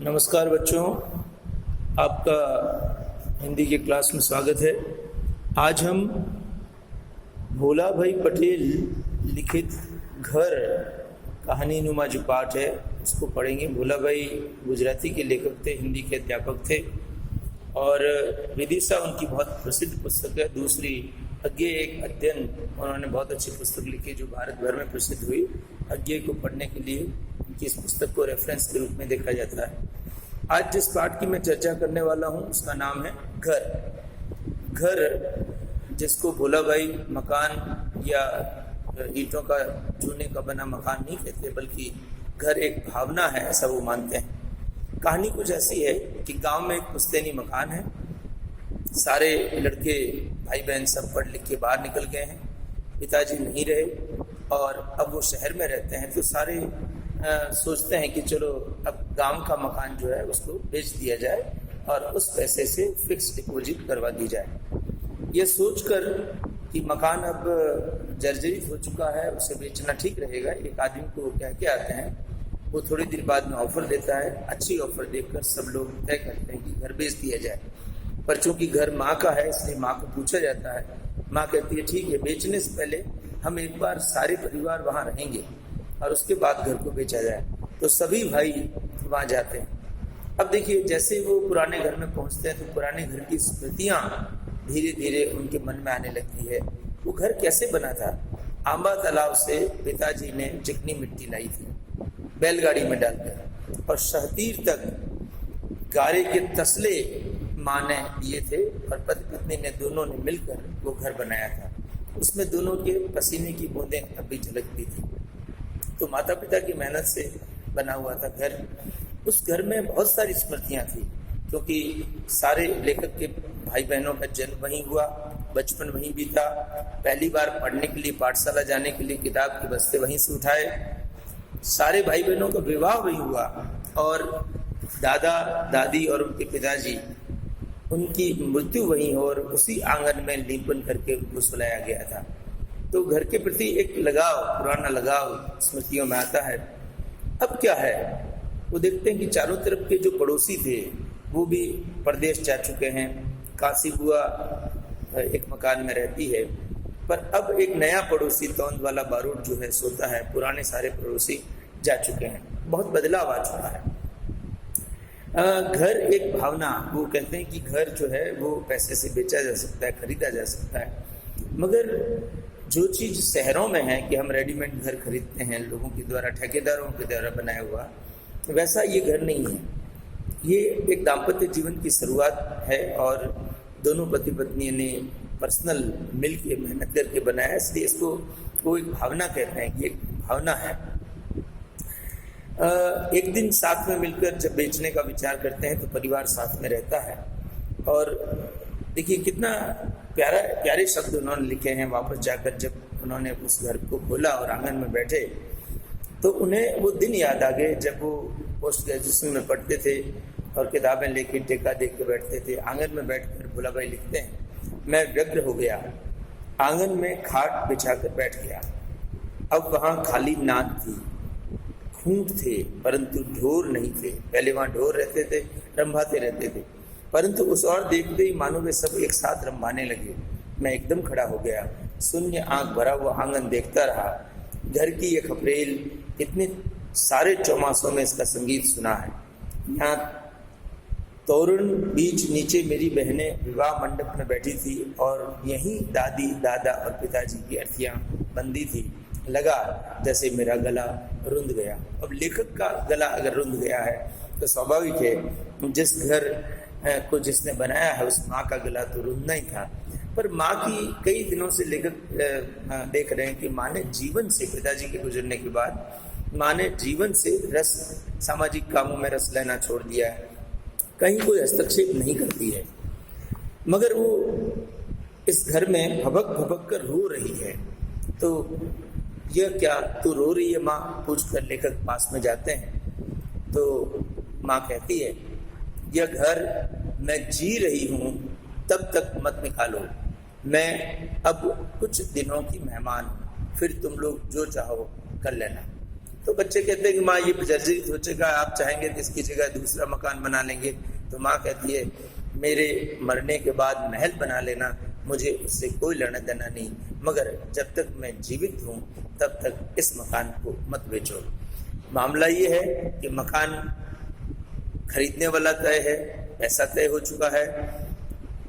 नमस्कार बच्चों, आपका हिंदी के क्लास में स्वागत है। आज हम भोला भाई पटेल लिखित घर कहानी नुमा जो पाठ है उसको पढ़ेंगे। भोला भाई गुजराती के लेखक थे, हिंदी के अध्यापक थे और विदिशा उनकी बहुत प्रसिद्ध पुस्तक है। दूसरी अज्ञे एक अध्ययन, उन्होंने बहुत अच्छी पुस्तक लिखी जो भारत भर में प्रसिद्ध हुई। अज्ञे को पढ़ने के लिए उनकी इस पुस्तक को रेफरेंस के रूप में देखा जाता है। आज जिस पाठ की मैं चर्चा करने वाला हूँ उसका नाम है घर। घर जिसको भोला भाई मकान या ईंटों का चूने का बना मकान नहीं कहते, बल्कि घर एक भावना है, ऐसा वो मानते हैं। कहानी कुछ ऐसी है कि गांव में एक पुश्तैनी मकान है। सारे लड़के भाई बहन सब पढ़ लिख के बाहर निकल गए हैं, पिताजी नहीं रहे और अब वो शहर में रहते हैं। तो सारे सोचते हैं कि चलो अब गांव का मकान जो है उसको बेच दिया जाए और उस पैसे से फिक्स डिपॉजिट करवा दी जाए। ये सोचकर कि मकान अब जर्जरित हो चुका है, उसे बेचना ठीक रहेगा, एक आदमी को कह के आते हैं। वो थोड़ी देर बाद में ऑफर देता है। अच्छी ऑफर देखकर सब लोग तय करते हैं कि घर बेच दिया जाए। पर चूंकि घर माँ का है इसलिए माँ को पूछा जाता है। माँ कहती है ठीक है, बेचने से पहले हम एक बार सारे परिवार वहाँ रहेंगे और उसके बाद घर को बेचा जाए। तो सभी भाई वहाँ जाते हैं। अब देखिए, जैसे वो पुराने घर में पहुँचते हैं तो पुराने घर की स्मृतियाँ धीरे धीरे उनके मन में आने लगती है। वो घर कैसे बना था? आंबा तालाब से पिताजी ने चिकनी मिट्टी लाई थी बैलगाड़ी में डालकर, और शहतीर तक गारे के तसले माँ ने दिए थे और पति पत्नी ने दोनों ने मिलकर वो घर बनाया था। उसमें दोनों के पसीने की बूंदें अभी झलकती थी। तो माता पिता की मेहनत से बना हुआ था घर। उस घर में बहुत सारी स्मृतियाँ थी, क्योंकि सारे लेखक के भाई बहनों का जन्म वहीं हुआ, बचपन वहीं बीता, पहली बार पढ़ने के लिए पाठशाला जाने के लिए किताब के बस्ते वहीं से उठाए, सारे भाई बहनों का विवाह वहीं हुआ और दादा दादी और उनके पिताजी उनकी मृत्यु वहीं और उसी आंगन में लीपन करके उनको सुलाया गया था। तो घर के प्रति एक लगाव, पुराना लगाव स्मृतियों में आता है। अब क्या है, वो देखते हैं कि चारों तरफ के जो पड़ोसी थे वो भी परदेश जा चुके हैं। काशी बुआ एक मकान में रहती है, पर अब एक नया पड़ोसी तौंद वाला बारूद जो है सोता है। पुराने सारे पड़ोसी जा चुके हैं, बहुत बदलाव आ चुका है। घर एक भावना, वो कहते हैं कि घर जो है वो पैसे से बेचा जा सकता है, खरीदा जा सकता है। मगर जो चीज़ शहरों में है कि हम रेडीमेड घर खरीदते हैं लोगों के द्वारा, ठेकेदारों के द्वारा बनाया हुआ, वैसा ये घर नहीं है। ये एक दाम्पत्य जीवन की शुरुआत है और दोनों पति पत्नी ने पर्सनल मिल के मेहनत करके बनाया, इसलिए इसको वो एक भावना कहते हैं कि एक भावना है। एक दिन साथ में मिलकर जब बेचने का विचार करते हैं तो परिवार साथ में रहता है। और देखिए कितना प्यारे शब्द उन्होंने लिखे हैं। वापस जाकर जब उन्होंने उस घर को खोला और आंगन में बैठे तो उन्हें वो दिन याद आ गए जब वो पोस्ट ग्रेजुएशन में पढ़ते थे और किताबें लेके टेका दे के बैठते थे। आंगन में बैठकर भोला भाई लिखते हैं, मैं व्यग्र हो गया, आंगन में खाट बिछाकर बैठ गया। अब वहाँ खाली नाद थी, खूंट थे परंतु ढोर नहीं थे। पहले वहाँ ढोर रहते थे, रंभाते रहते थे, परंतु उस और देखते ही मानो वे सब एक साथ रंभाने लगे। मैं एकदम खड़ा हो गया, शून्य आंख भरा हुआ आंगन देखता रहा। घर की ये खपरेल, इतने सारे चौमासों में इसका संगीत सुना है। यहाँ तोरण बीच नीचे मेरी बहनें विवाह मंडप में बैठी थी और यहीं दादी दादा और पिताजी की अर्थियाँ बंदी थी। लगा जैसे मेरा गला रुंध गया। अब लेखक का गला अगर रुंध गया है तो स्वाभाविक है जिस घर को जिसने बनाया है उस माँ का गला तो रुंधना ही था। पर माँ की कई दिनों से लेखक देख रहे हैं कि माँ ने जीवन से, पिताजी के गुजरने के बाद माँ ने जीवन से रस, सामाजिक कामों में रस लेना छोड़ दिया है। कहीं कोई हस्तक्षेप नहीं करती है, मगर वो इस घर में भबक भबक कर रो रही है। तो यह क्या, तू रो रही है माँ? पूछ कर लेखक पास में जाते हैं तो माँ कहती है, यह घर मैं जी रही हूँ तब तक मत निकालो, मैं अब कुछ दिनों की मेहमान हूँ, फिर तुम लोग जो चाहो कर लेना। तो बच्चे कहते हैं कि माँ ये जर्जरित हो चुका है, आप चाहेंगे कि इसकी जगह दूसरा मकान बना लेंगे। तो माँ कहती है मेरे मरने के बाद महल बना लेना, मुझे उससे कोई लेना देना नहीं, मगर जब तक मैं जीवित हूँ तब तक इस मकान को मत बेचो। मामला ये है कि मकान खरीदने वाला तय है, पैसा तय हो चुका है,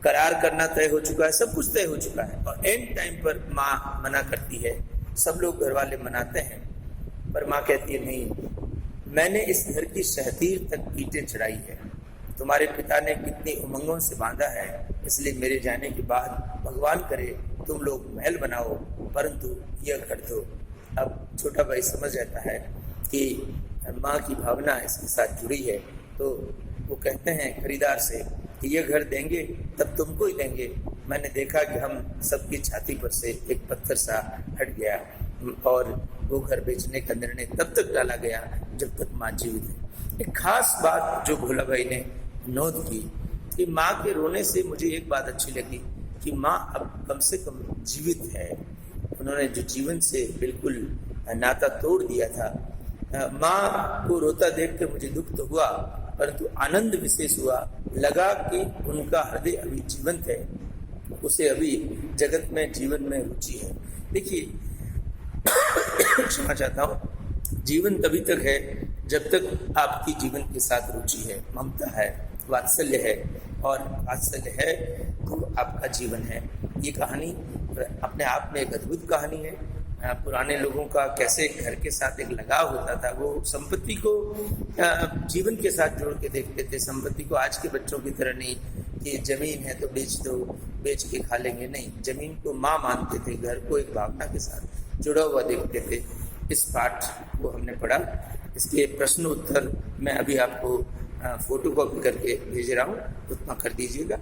करार करना तय हो चुका है, सब कुछ तय हो चुका है, और एंड टाइम पर माँ मना करती है। सब लोग घर वाले मनाते हैं, पर माँ कहती है नहीं, मैंने इस घर की शहतीर तक ईंटें चढ़ाई है, तुम्हारे पिता ने कितनी उमंगों से बांधा है, इसलिए मेरे जाने के बाद भगवान करे तुम लोग महल बनाओ, परंतु यह घर दो। अब छोटा भाई समझ जाता है कि माँ की भावना इसके साथ जुड़ी है, तो वो कहते हैं खरीदार से कि ये घर देंगे तब तुमको ही देंगे। मैंने देखा कि हम सबकी छाती पर से एक पत्थर सा हट गया, और वो घर बेचने का निर्णय तब तक डाला गया जब तक माँ जीवित है। एक खास बात जो भोला भाई ने नोट की कि माँ के रोने से मुझे एक बात अच्छी लगी कि माँ अब कम से कम जीवित है। उन्होंने जो जीवन से बिल्कुल नाता तोड़ दिया था। माँ को रोता देख कर मुझे दुख तो हुआ, परंतु आनंद विशेष हुआ, लगा कि उनका हृदय अभी जीवंत है, उसे अभी जगत में जीवन में रुचि है। देखिए क्षमा चाहता हूँ, जीवन तभी तक है जब तक आपकी जीवन के साथ रुचि है, ममता है, वात्सल्य है, और वात्सल्य है तो आपका जीवन है। ये कहानी अपने आप में एक अद्भुत कहानी है। पुराने लोगों का कैसे घर के साथ एक लगाव होता था, वो संपत्ति को जीवन के साथ जोड़ के देखते थे। संपत्ति को आज के बच्चों की तरह नहीं कि जमीन है तो बेच दो, बेच के खा लेंगे, नहीं, जमीन को माँ मानते थे, घर को एक भावना के साथ जुड़ा हुआ देखते थे। इस पाठ को हमने पढ़ा, इसके प्रश्न उत्तर मैं अभी आपको फोटो कॉपी करके भेज रहा हूँ, उतना कर दीजिएगा।